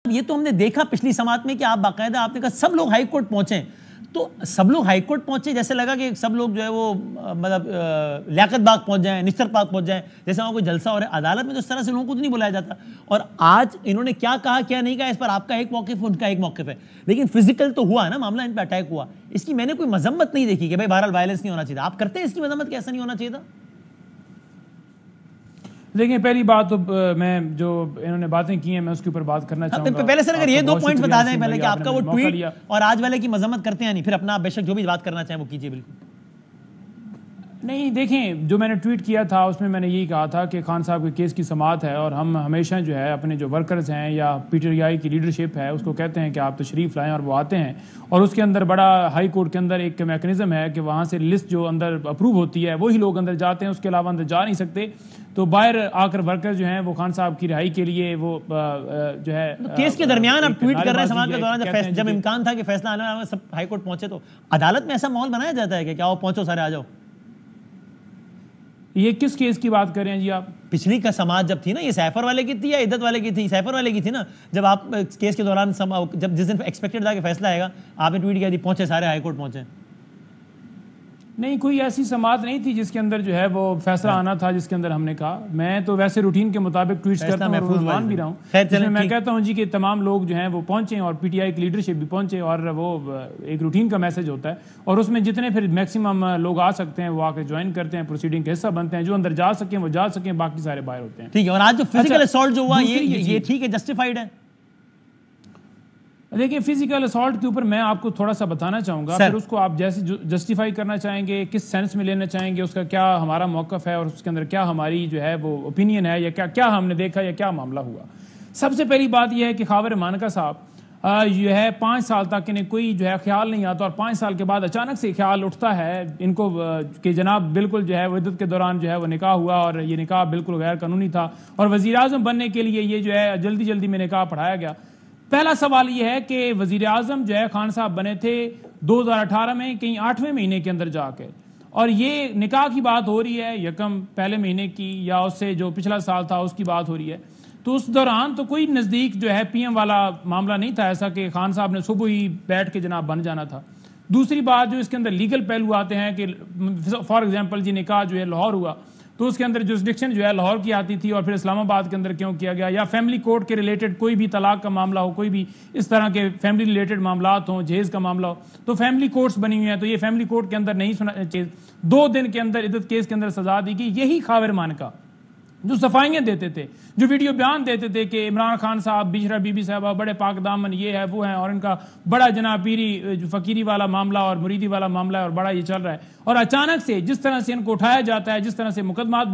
یہ تو ہم نے دیکھا پچھلی سماعت میں کہ آپ باقاعدہ آپ نے کہا سب لوگ ہائی کورٹ پہنچے، تو سب لوگ ہائی کورٹ پہنچے جیسے لگا کہ سب لوگ جو ہے وہ مطلب لیاقت باغ پہنچ جائیں، نشتر پاک پہنچ جائیں، جیسے وہاں کوئی جلسہ ہو رہا ہے. عدالت میں تو اس طرح سے لوگوں کو تو نہیں بلایا جاتا. اور آج انہوں نے کیا کہا کیا نہیں کہا اس پر آپ کا ایک موقف ان کا ایک موقف ہے، لیکن فزیکل تو ہوا نا معاملہ، ان پہ اٹیک ہوا. اس کی میں نے کوئی مذمت نہیں دیکھی کہ بھائی بہرحال وائلنس نہیں ہونا چاہیے. آپ کرتے ہیں اس کی مذمت کہ ایسا نہیں ہونا چاہیے تھا؟ دیکھیں پہلی بات تو میں جو انہوں نے باتیں کی ہیں میں اس کے اوپر بات کرنا چاہوں گا. پہلے سر اگر یہ 2 پوائنٹس بتا دیں پہلے کہ آپ کا وہ ٹویٹ اور آج والے کی مذمت کرتے ہیں نہیں، پھر اپنا بے شک جو بھی بات کرنا چاہیں وہ کیجئے. بالکل نہیں، دیکھیں جو میں نے ٹویٹ کیا تھا اس میں نے یہی کہا تھا کہ خان صاحب کے کیس کی سماعت ہے اور ہم ہمیشہ جو ہے اپنے جو ورکرز ہیں یا پی ٹی آئی کی لیڈرشپ ہے اس کو کہتے ہیں کہ آپ تشریف لائیں، اور وہ آتے ہیں. اور اس کے اندر بڑا ہائی کورٹ کے اندر ایک میکنزم ہے کہ وہاں سے لسٹ جو اندر اپروو ہوتی ہے وہی لوگ اندر جاتے ہیں، اس کے علاوہ اندر جا نہیں سکتے. تو باہر آ کر ورکر جو ہیں وہ خان صاحب کی رہائی کے لیے وہ جو ہے کیس کے درمیان آپ ٹویٹ کر رہے ہیں سماعت کے دوران جب امکان تھا کہ فیصلہ آنے والا سب ہائی کورٹ پہنچے، تو عدالت میں ایسا ماحول بنایا جاتا ہے کہ کیا وہ پہنچو سارے آ جاؤ. یہ کس کیس کی بات کر رہے ہیں جی آپ؟ پچھلی کا سماعت جب تھی نا، یہ سیفر والے کی تھی یا عدت والے کی تھی؟ سیفر والے کی تھی نا. جب آپ کیس کے دوران جب جس دن ایکسپیکٹڈ تھا کہ فیصلہ آئے گا، آپ نے ٹویٹ کیا تھی پہنچے سارے ہائی کورٹ پہنچے. نہیں، کوئی ایسی سماعت نہیں تھی جس کے اندر جو ہے وہ فیصلہ آنا تھا جس کے اندر ہم نے کہا. میں تو ویسے روٹین کے مطابق ٹویٹس کرتا ہوں اور مان بھی رہا ہوں. جس میں کہتا ہوں جی کہ تمام لوگ جو ہیں وہ پہنچیں اور پی ٹی آئی کی لیڈرشپ بھی پہنچے، اور وہ ایک روٹین کا میسج ہوتا ہے اور اس میں جتنے پھر میکسیمم لوگ آ سکتے ہیں وہ آ کے جوائن کرتے ہیں، پروسیڈنگ کا حصہ بنتے ہیں. جو اندر جا سکیں وہ جا سکیں، باقی سارے باہر ہوتے ہیں. ٹھیک ہے. اور آج جو فزیکل اسالٹ جو ہوا یہ ٹھیک ہے، جسٹیفائڈ ہے؟ دیکھیں فزیکل اسالٹ کے اوپر میں آپ کو تھوڑا سا بتانا چاہوں گا، پھر اس کو آپ جیسے جسٹیفائی کرنا چاہیں گے، کس سینس میں لینا چاہیں گے، اس کا کیا ہمارا موقف ہے اور اس کے اندر کیا ہماری جو ہے وہ اوپینین ہے یا کیا ہم نے دیکھا یا کیا معاملہ ہوا. سب سے پہلی بات یہ ہے کہ خاور مانکا صاحب جو ہے 5 سال تک انہیں کوئی جو ہے خیال نہیں آتا، اور 5 سال کے بعد اچانک سے خیال اٹھتا ہے ان کو کہ جناب بالکل جو ہے وہ عدت کے دوران جو ہے وہ نکاح ہوا اور یہ نکاح بالکل غیر قانونی تھا اور وزیر اعظم بننے کے لیے یہ جو ہے جلدی جلدی میں نکاح پڑھایا گیا. پہلا سوال یہ ہے کہ وزیر اعظم جو ہے خان صاحب بنے تھے 2018 میں کہیں 8ویں مہینے کے اندر جا کے، اور یہ نکاح کی بات ہو رہی ہے یکم پہلے مہینے کی یا اس سے جو پچھلا سال تھا اس کی بات ہو رہی ہے. تو اس دوران تو کوئی نزدیک جو ہے پی ایم والا معاملہ نہیں تھا ایسا کہ خان صاحب نے صبح ہی بیٹھ کے جناب بن جانا تھا. دوسری بات جو اس کے اندر لیگل پہلو آتے ہیں کہ فار ایگزامپل جی نکاح جو ہے لاہور ہوا تو اس کے اندر جورسڈکشن جو ہے لاہور کی آتی تھی اور پھر اسلام آباد کے اندر کیوں کیا گیا، یا فیملی کورٹ کے ریلیٹڈ کوئی بھی طلاق کا معاملہ ہو، کوئی بھی اس طرح کے فیملی ریلیٹڈ معاملات ہوں، جہیز کا معاملہ ہو تو فیملی کورٹس بنی ہوئی ہیں، تو یہ فیملی کورٹ کے اندر نہیں سنا چیز 2 دن کے اندر عدت کیس کے اندر سزا دی گئی. یہی خاور مانکا جو صفائیاں دیتے تھے، جو ویڈیو بیان دیتے تھے کہ عمران خان صاحب، بشرا بی بی صاحبہ بڑے پاک دامن یہ ہے وہ ہیں، اور ان کا بڑا جناب پیری فقیری والا معاملہ اور مریدی والا معاملہ ہے اور بڑا یہ چل رہا ہے، اور اچانک سے جس طرح سے ان کو اٹھایا جاتا ہے، جس طرح سے مقدمات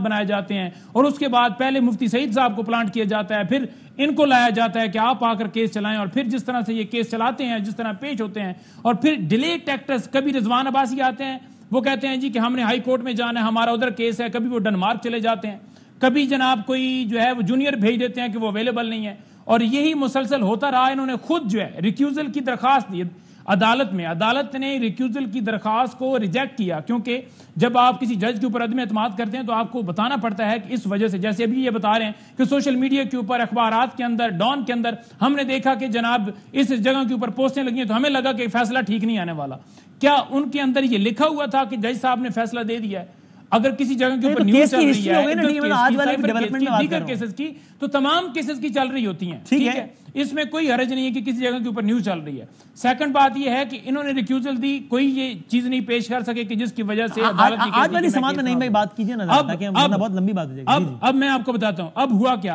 بنائے جاتے ہیں، اور اس کے بعد پہلے مفتی سعید صاحب کو پلانٹ کیا جاتا ہے، پھر ان کو لایا جاتا ہے کہ آپ آ کر کیس چلائیں، اور پھر جس طرح سے یہ کیس چلاتے ہیں، جس طرح پیش ہوتے ہیں، اور پھر ڈیلے ٹیکٹرز، کبھی رضوان عباسی آتے ہیں وہ کہتے ہیں جی کہ ہم نے ہائی کورٹ میں جانا ہے، ہمارا ادھر کیس ہے، کبھی وہ ڈنمارک چلے جاتے ہیں، کبھی جناب کوئی جو ہے وہ جونیئر بھیج دیتے ہیں کہ وہ اویلیبل نہیں ہے، اور یہی مسلسل ہوتا رہا. انہوں نے خود جو ہے ریکیوزل کی درخواست دی عدالت میں، عدالت نے ریکیوزل کی درخواست کو ریجیکٹ کیا، کیونکہ جب آپ کسی جج کے اوپر عدم اعتماد کرتے ہیں تو آپ کو بتانا پڑتا ہے کہ اس وجہ سے، جیسے ابھی یہ بتا رہے ہیں کہ سوشل میڈیا کے اوپر، اخبارات کے اندر، ڈان کے اندر ہم نے دیکھا کہ جناب اس جگہ کے اوپر پوسٹیں لگی ہیں تو ہمیں لگا کہ فیصلہ ٹھیک نہیں آنے والا. کیا ان کے اندر یہ لکھا ہوا تھا کہ جج صاحب نے فیصلہ دے دیا ہے؟ اگر کسی جگہ کے اوپر نیوز چل رہی ہے دیگر کیسز کی تو تمام کیسز کی چل رہی ہوتی ہیں، ٹھیک ہے، اس میں کوئی حرج نہیں ہے کہ کسی جگہ کے اوپر نیوز چل رہی ہے. سیکنڈ بات یہ ہے کہ انہوں نے ریکیوزل دی، کوئی یہ چیز نہیں پیش کر سکے کہ جس کی وجہ سے آج والی سماعت میں نہیں بھائی بات کیجیے نا تاکہ بہت لمبی بات ہو جائے گی. اب میں آپ کو بتاتا ہوں اب ہوا کیا.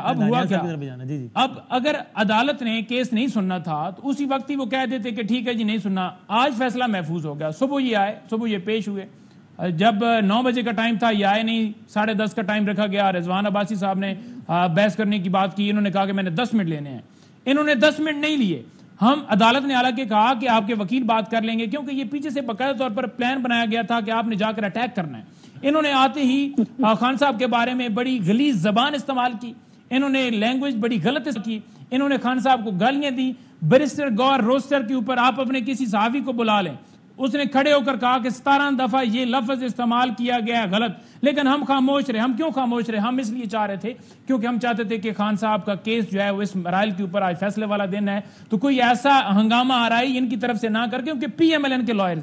اب اگر عدالت نے کیس نہیں سننا تھا تو اسی وقت ہی وہ کہہ دیتے کہ ٹھیک ہے جی نہیں سننا. آج فیصلہ محفوظ ہو گیا. صبح یہ آئے، صبح یہ پیش ہوئے، جب 9 بجے کا ٹائم تھا یہ آئے نہیں، 10:30 کا ٹائم رکھا گیا. رضوان عباسی صاحب نے بحث کرنے کی بات کی، انہوں نے کہا کہ میں نے 10 منٹ لینے ہیں. انہوں نے 10 منٹ نہیں لیے. ہم عدالت نے حالانکہ کہا کہ آپ کے وکیل بات کر لیں گے، کیونکہ یہ پیچھے سے باقاعدہ طور پر پلان بنایا گیا تھا کہ آپ نے جا کر اٹیک کرنا ہے. انہوں نے آتے ہی خان صاحب کے بارے میں بڑی غلیظ زبان استعمال کی، انہوں نے لینگویج بڑی غلط کی، انہوں نے خان صاحب کو گالیاں دی. بیرسٹر گور روسٹر کے اوپر آپ اپنے کسی صحافی کو بلا لیں، اس نے کھڑے ہو کر کہا کہ 17 دفعہ یہ لفظ استعمال کیا گیا ہے غلط. لیکن ہم خاموش رہے. ہم کیوں خاموش رہے؟ ہم اس لیے چاہ رہے تھے کیونکہ ہم چاہتے تھے کہ خان صاحب کا کیس جو ہے وہ اس مرائل کے اوپر آج فیصلے والا دن ہے, تو کوئی ایسا ہنگامہ آرائی ان کی طرف سے نہ کر کے, کیونکہ پی ایم ایل این کے لائر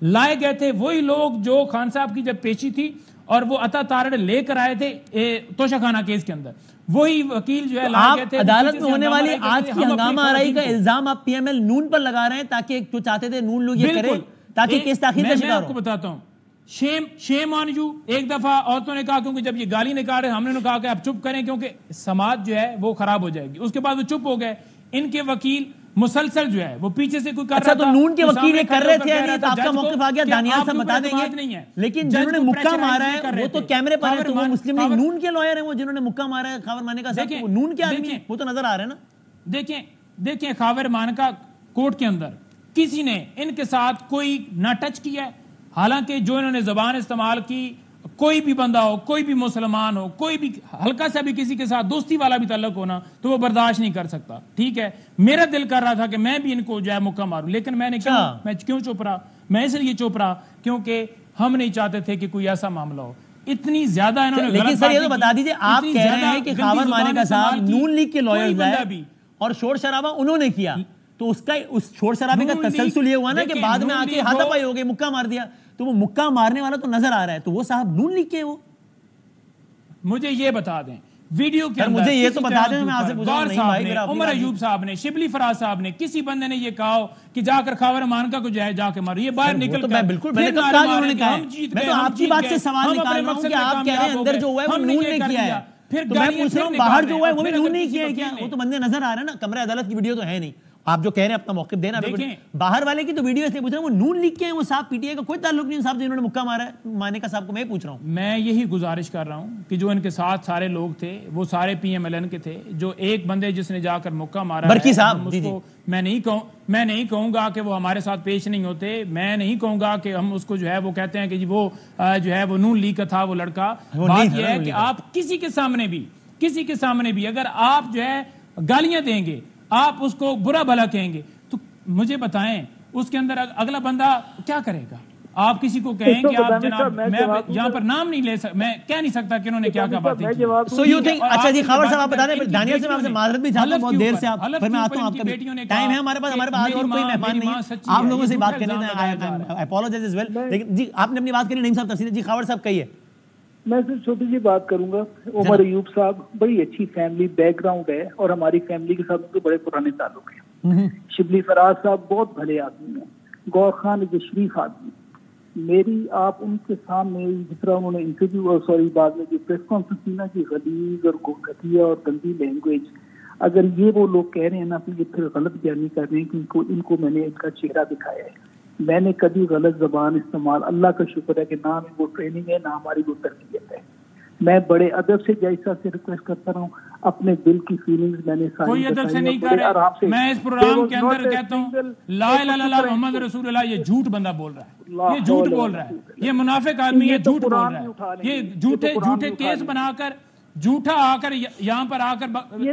لائے گئے تھے وہی لوگ جو خان صاحب کی جب پیشی تھی اور وہ عطا تارڑ لے کر آئے تھے توشہ خانہ کیس کے اندر, وہی وکیل جو ہے لائے گئے تھے. عدالت میں ہونے والی آج کی ہنگامہ آرائی کا الزام آپ پی ایم ایل نون پر لگا رہے ہیں تاکہ جو چاہتے تھے نون لوگ یہ کریں تاکہ کیس تاخیر کا شکار ہو. میں آپ کو بتاتا ہوں, شیم آن یو. ایک دفعہ عورتوں نے کہا کیونکہ جب یہ گالی نکال رہے ہم نے کہا کہ آپ چپ کریں کیونکہ سماج جو ہے وہ خراب ہو جائے گی. اس کے بعد وہ چپ ہو گئے. ان کے وکیل مسلسل جو ہے وہ پیچھے سے کوئی کر رہا تھا. تو نون کے وکیل یہ کر رہے تھے نہیں تو آپ کا موقف آ گیا دانیال صاحب بتا دیں گے, لیکن جنہوں نے مکہ مارا ہے وہ تو کیمرے پر ہیں, تو وہ مسلم لیگ نون کے لائر ہیں. وہ جنہوں نے مکہ مارا ہے خاور مانیکا صاحب, وہ نون کے آدمی ہیں, وہ تو نظر آ رہے ہیں نا. دیکھیں خاور مانیکا کورٹ کے اندر کسی نے ان کے ساتھ کوئی نہ ٹچ کیا ہے, حالانکہ جو انہوں نے زبان استعمال کی, کوئی بھی بندہ ہو, کوئی بھی مسلمان ہو, کوئی بھی ہلکا سا بھی کسی کے ساتھ دوستی والا بھی تعلق ہونا تو وہ برداشت نہیں کر سکتا. ٹھیک ہے, میرا دل کر رہا تھا کہ میں بھی ان کو جو ہے مکہ ماروں, لیکن میں نے کیوں چپ رہا؟ میں اس لیے چپ رہا کیونکہ ہم نہیں چاہتے تھے کہ کوئی ایسا معاملہ ہو. اتنی زیادہ انہوں نے, لیکن سر یہ تو بتا دیجیے, آپ کہہ رہے ہیں کہ خاور مانیکا صاحب نون لیگ کے لائرز لائے اور شور شرابہ انہوں نے کیا, تو اس شور شرابے کا تسلسل یہ ہوا نا کہ بعد میں آ کے ہاتھا پائی ہو گئی, مکہ مار دیا. تو وہ مکہ مارنے والا تو نظر آ رہا ہے, تو وہ صاحب نون لیگ کے. وہ مجھے یہ بتا دیں ویڈیو کے اندر, مجھے یہ تو بتا دیں, میں آپ سے پوچھا نہیں بھائی میرا, عمر ایوب صاحب نے, شبلی فراز صاحب نے, کسی بندے نے یہ کہا ہو کہ جا کر خاور مانیکا کو جو ہے جا کے مارو, یہ باہر نکل کر. میں بالکل میں نے کہا کہ انہوں نے کہا, میں تو آپ کی بات سے سوال نکال رہا ہوں کہ آپ کہہ رہے ہیں اندر جو ہوا ہے وہ نون نے کیا ہے, تو میں پوچھ رہا ہوں باہر جو ہوا ہے وہ بھی نون نے کیا ہے کیا؟ وہ تو بندے نظر آ رہے ہیں نا, کمرہ عدالت کی ویڈیو تو ہے نہیں. آپ جو کہہ رہے ہیں اپنا موقف دینا, باہر والے کی تو ویڈیو اس لیے پوچھ رہا ہوں وہ نون لیگ کے ہیں, وہ صاحب پی ٹی آئی کا کوئی تعلق نہیں صاحب جنہوں نے مکہ مارا ہے مانیکا صاحب کو. میں پوچھ رہا ہوں, میں یہی گزارش کر رہا ہوں کہ جو ان کے ساتھ سارے لوگ تھے وہ سارے پی ایم ایل این کے تھے. جو ایک بندے جس نے جا کر مکہ مارا برکی صاحب, میں نہیں کہوں گا کہ وہ ہمارے ساتھ پیش نہیں ہوتے, میں نہیں کہوں گا کہ ہم اس کو جو ہے وہ کہتے ہیں کہ جی وہ جو ہے وہ نون لیگ کا تھا وہ لڑکا. بات یہ ہے کہ آپ کسی کے سامنے بھی اگر آپ جو ہے گالیاں دیں گے, آپ اس کو برا بھلا کہیں گے, تو مجھے بتائیں اس کے اندر اگلا بندہ کیا کرے گا؟ آپ کسی کو کہیں کہ آپ جناب, میں یہاں پر نام نہیں لے سکتا, میں کہہ نہیں سکتا کہ انہوں نے کیا کہا باتیں کی. سو یو تھنک, اچھا جی خاور صاحب آپ بتا دیں, دانیال سے میں آپ سے معذرت بھی چاہتا ہوں بہت دیر سے, آپ پھر میں آتا ہوں, آپ کا ٹائم ہے ہمارے پاس آج اور کوئی مہمان نہیں ہے, آپ لوگوں سے بات کرنی ہے, اپولوجائز ایز ویل. لیکن جی آپ نے اپنی بات کرنی, نہیں صاحب تفصیل. جی خاور صاحب کہیے. میں صرف چھوٹی سی بات کروں گا. عمر ایوب صاحب بڑی اچھی فیملی بیک گراؤنڈ ہے اور ہماری فیملی کے ساتھ بڑے پرانے تعلق ہیں. شبلی فراز صاحب بہت بھلے آدمی ہیں. گور خان ایک شریف آدمی. میری آپ ان کے سامنے جس طرح انہوں نے انٹرویو اور سوری بعد میں جو پریس کانفرنس کی نا کہ غلیظ اور گھٹیا اور گندی لینگویج, اگر یہ وہ لوگ کہہ رہے ہیں نا تو یہ پھر غلط بیانی کر رہے ہیں کہ ان کو میں نے ان کا چہرہ دکھایا ہے. میں نے کبھی غلط زبان استعمال, اللہ کا شکر ہے کہ نہ ہمیں وہ ٹریننگ ہے نہ ہماری وہ تربیت ہے. میں بڑے ادب سے جیسا سے ریکویسٹ کرتا رہا ہوں, اپنے دل کی فیلنگز میں نے کوئی ادب سے نہیں کر رہے. میں اس پروگرام کے اندر کہتا ہوں لا الہ الا اللہ محمد رسول اللہ, یہ جھوٹ بندہ بول رہا ہے, یہ جھوٹ بول رہا ہے, یہ منافق آدمی ہے, جھوٹ بول رہا ہے, یہ جھوٹے کیس بنا کر جھوٹا آ کر یہاں پر آ کر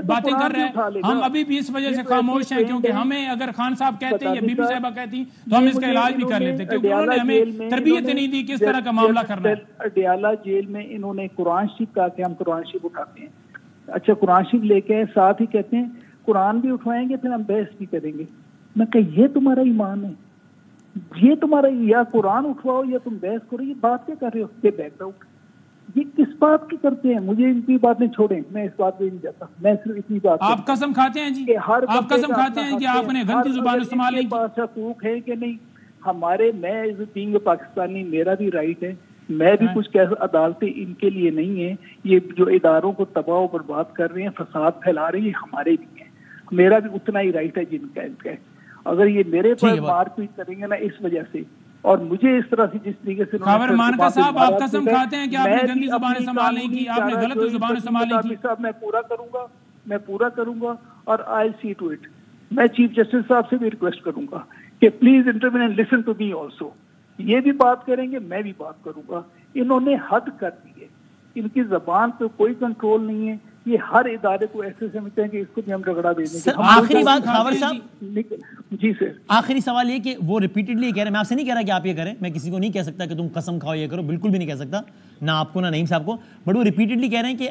باتیں کر رہے ہیں. ہم ابھی بھی اس وجہ سے خاموش ہیں کیونکہ ہمیں اگر خان صاحب کہتے ہیں یا بی بی صاحبہ کہتی تو ہم اس کا علاج بھی کر لیتے, کیونکہ انہوں نے ہمیں تربیت نہیں دی کس طرح کا معاملہ کرنا ہے. اڈیالہ جیل میں انہوں نے قرآن شریف کہا کہ ہم قرآن شریف اٹھاتے ہیں. اچھا قرآن شریف لے کے ساتھ ہی کہتے ہیں قرآن بھی اٹھوائیں گے پھر ہم بحث بھی کریں گے. میں کہ یہ تمہارا ایمان ہے, یہ تمہارا, یا قرآن اٹھواؤ یا تم بحث کرو, یہ بات کیا کر رہے ہو؟ یہ بیک گراؤنڈ یہ کس بات کی کرتے ہیں؟ مجھے ان کی باتیں چھوڑیں, میں اس بات پہ نہیں جاتا. میں صرف اتنی بات, آپ قسم کھاتے ہیں جی, آپ قسم کھاتے ہیں کہ آپ نے گندی زبان استعمال نہیں کی. حقوق ہے کہ نہیں ہمارے, میں بینگ پاکستانی میرا بھی رائٹ ہے, میں بھی کچھ کہہ, عدالتیں ان کے لیے نہیں ہیں. یہ جو اداروں کو تباہ و برباد کر رہے ہیں, فساد پھیلا رہے ہیں, ہمارے بھی ہیں. میرا بھی اتنا ہی رائٹ ہے جن کا ان کا. اگر یہ میرے پر مار پیٹ کریں گے نا اس وجہ سے, اور مجھے اس طرح سے جس طریقے سے خاور مانیکا صاحب آپ قسم کھاتے ہیں کہ آپ نے گندی زبان استعمال نہیں کی, آپ نے غلط زبان استعمال نہیں کی. صاحب میں پورا کروں گا اور آئی سی ٹو اٹ. میں چیف جسٹس صاحب سے بھی ریکویسٹ کروں گا کہ please intervene and listen to me also. یہ بھی بات کریں گے, میں بھی بات کروں گا. انہوں نے حد کر دی ہے, ان کی زبان پہ کوئی کنٹرول نہیں ہے. یہ ہر ادارے کو ایسے سمجھتے ہیں کہ اس کو بھی ہم رگڑا دیں گے. آخری بات خاور صاحب, جی سر, آخری سوال یہ کہ وہ ریپیٹڈلی کہہ رہے ہیں, میں آپ سے نہیں کہہ رہا کہ آپ یہ کریں, میں کسی کو نہیں کہہ سکتا کہ تم قسم کھاؤ یہ کرو, بالکل بھی نہیں کہہ سکتا, نہ آپ کو نہ نعیم صاحب کو, بٹ وہ ریپیٹڈلی کہہ رہے ہیں کہ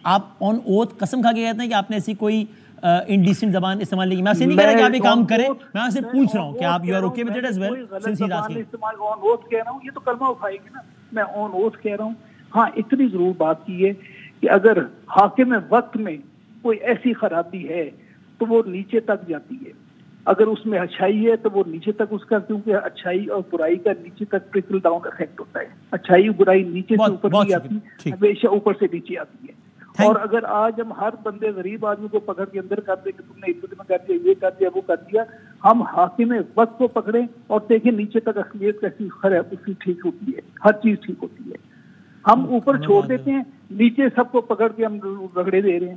آپ آن اوتھ قسم کھا کے کہتے ہیں کہ آپ نے ایسی کوئی انڈیسنٹ زبان استعمال نہیں کی. میں آپ سے نہیں کہہ رہا کہ آپ یہ کام کریں, میں آپ سے پوچھ رہا ہوں کہ آپ you are okay with it as well since he is asking. On oath کہہ رہا ہوں, یہ تو کلمہ اٹھائے گی نا, میں آن اوتھ کہہ رہا ہوں. ہاں اتنی ضرور بات کی ہے کہ اگر حاکم وقت میں کوئی ایسی خرابی ہے تو وہ نیچے تک جاتی ہے, اگر اس میں اچھائی ہے تو وہ نیچے تک اس کا, کیونکہ اچھائی اور برائی کا نیچے تک ٹرکل ڈاؤن افیکٹ ہوتا ہے. اچھائی برائی نیچے سے اوپر نہیں آتی, ہمیشہ اوپر سے نیچے آتی ہے. اور اگر آج ہم ہر بندے غریب آدمی کو پکڑ کے اندر کر دیں کہ تم نے عزت میں کر دیا, یہ کر دیا, وہ کر دیا, ہم حاکم وقت کو پکڑیں اور دیکھیں نیچے تک اصلیت کیسی خراب اس کی ٹھیک ہوتی ہے, ہر چیز ٹھیک ہوتی ہے. ہم اوپر چھوڑ دیتے ہیں, نیچے سب کو پکڑ کے ہم رگڑے دے رہے ہیں.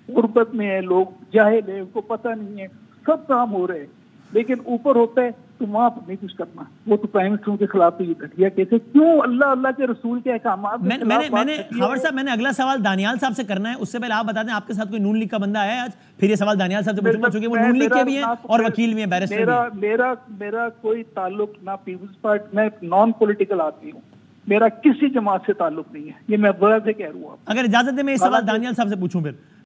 غربت میں ہے, لوگ جاہل ہیں, ان کو پتہ نہیں ہے, سب کام ہو رہے ہیں, لیکن اوپر ہوتا ہے تو وہاں پر نہیں کچھ کرنا. وہ تو پرائم منسٹر کے خلاف تو یہ گھٹیا کیسے, کیوں اللہ اللہ کے رسول کے احکامات. میں نے خاور صاحب, میں نے اگلا سوال دانیال صاحب سے کرنا ہے, اس سے پہلے آپ بتا دیں آپ کے ساتھ کوئی نون لیگ کا بندہ آیا ہے آج, پھر یہ سوال دانیال صاحب سے پوچھوں گا چونکہ وہ نون لیگ کے بھی ہیں اور وکیل بھی ہیں, بیرسٹر بھی ہیں. میرا کوئی تعلق نہ پیپلز پارٹی, میں نان پولیٹیکل آدمی ہوں, میرا کسی جماعت سے تعلق نہیں ہے, یہ میں واضح کہہ رہا ہوں. اگر اجازت دیں میں یہ سوال دانیال صاحب سے پوچھوں پھر.